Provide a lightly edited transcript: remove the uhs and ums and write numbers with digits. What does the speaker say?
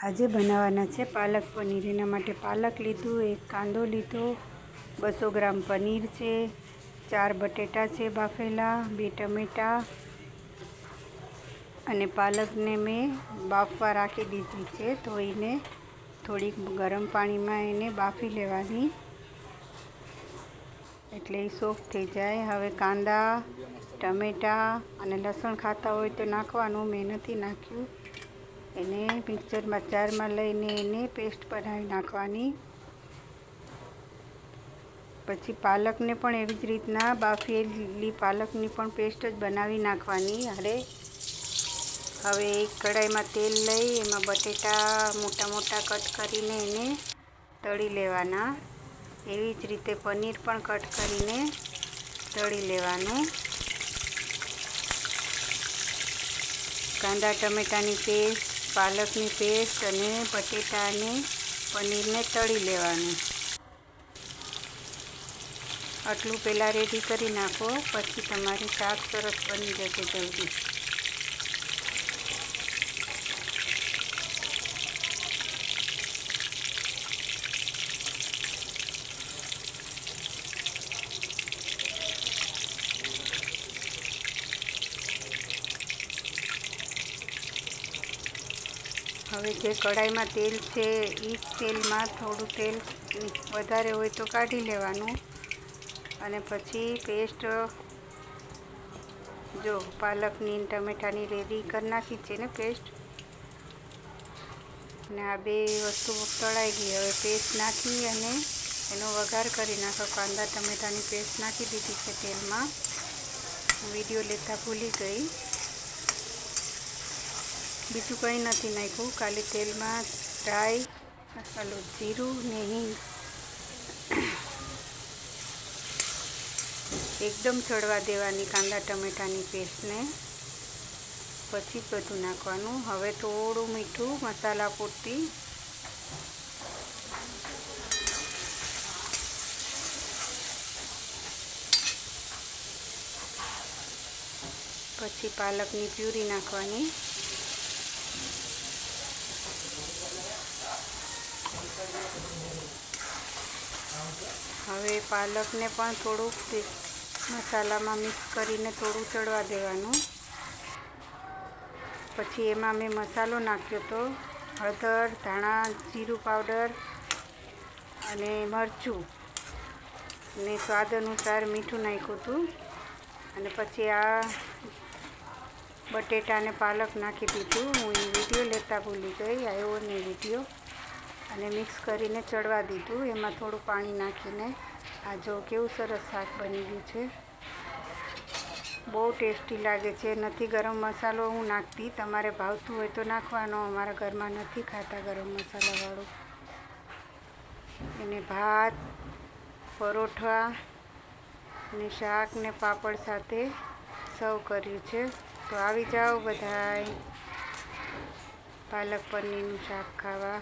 આજે બનાવવાના છે પાલક પનીર। એના માટે પાલક લીધું, એક કાંદો લીધો, 200 ગ્રામ પનીર છે, 4 બટેટા છે બાફેલા, 2 ટમેટાં અને પાલકને મેં બાફવા રાખી દીધી છે। તો એને થોડીક ગરમ પાણીમાં એને બાફી લેવાની એટલે એ સોફ્ટ થઈ જાય। હવે કાંદા, ટમેટાં અને લસણ ખાતા હોય તો નાખવાનું, મેં નથી નાખ્યું। એને મિક્સરમાં જારમાં લઈને એને પેસ્ટ બનાવી નાખવાની। પછી પાલકને પણ એવી જ રીતના બાફેલી પાલકની પણ પેસ્ટ જ બનાવી નાખવાની હારે। હવે એક કઢાઈમાં તેલ લઈ એમાં બટેટા મોટા મોટા કટ કરીને એને તળી લેવાના। એવી જ રીતે પનીર પણ કટ કરીને તળી લેવાનું। કાંદા ટમેટાની પેસ્ટ, પાલકની પેસ્ટ અને બટેટા અને પનીરને તળી લેવાનું। આટલું પહેલાં રેડી કરી નાખો, પછી તમારું શાક સરસ બની જશે જલ્દી। હવે જે કઢાઈમાં તેલ છે એ જ તેલમાં થોડું તેલ વધારે હોય તો કાઢી લેવાનું અને પછી પેસ્ટ જો પાલકની ટમેટાની રેડી કરી નાખી છે ને પેસ્ટ, અને આ બે વસ્તુ તળાઈ ગઈ। હવે પેસ્ટ નાખી અને એનો વઘાર કરી નાખો। કાંદા ટમેટાની પેસ્ટ નાખી દીધી છે તેલમાં, વિડીયો લેતા ભૂલી ગઈ। બીજું કંઈ નથી નાખ્યું, ખાલી તેલમાં રાઈ, જીરું ને હિંગ એકદમ ચડવા દેવાની કાંદા ટમેટાની પેસ્ટને, પછી બધું નાખવાનું। હવે થોડું મીઠું મસાલા પૂરતી, પછી પાલકની પ્યુરી નાખવાની। હવે પાલકને પણ થોડુંક મસાલામાં મિક્સ કરીને થોડું ચડવા દેવાનું। પછી એમાં મેં મસાલો નાખ્યો હતો, હળદર, ધાણા જીરું પાવડર અને મરચું ને સ્વાદ અનુસાર મીઠું નાખ્યું હતું। અને પછી આ બટેટા અને પાલક નાખી દીધું। હું એ વિડીયો લેતા ભૂલી ગઈ, આવ્યો ને વિડીયો, અને મિક્સ કરીને ચડવા દીધું। એમાં થોડું પાણી નાખીને આ જો કેવું સરસ શાક બની ગયું છે, બહુ ટેસ્ટી લાગે છે। નથી ગરમ મસાલો હું નાખતી, તમારે ભાવતું હોય તો નાખવાનો, અમારા ઘરમાં નથી ખાતા ગરમ મસાલાવાળું। એને ભાત, પરોઠા ને શાક ને પાપડ સાથે સર્વ કર્યું છે। તો આવી જાઓ બધાય પાલક પનીરનું શાક ખાવા।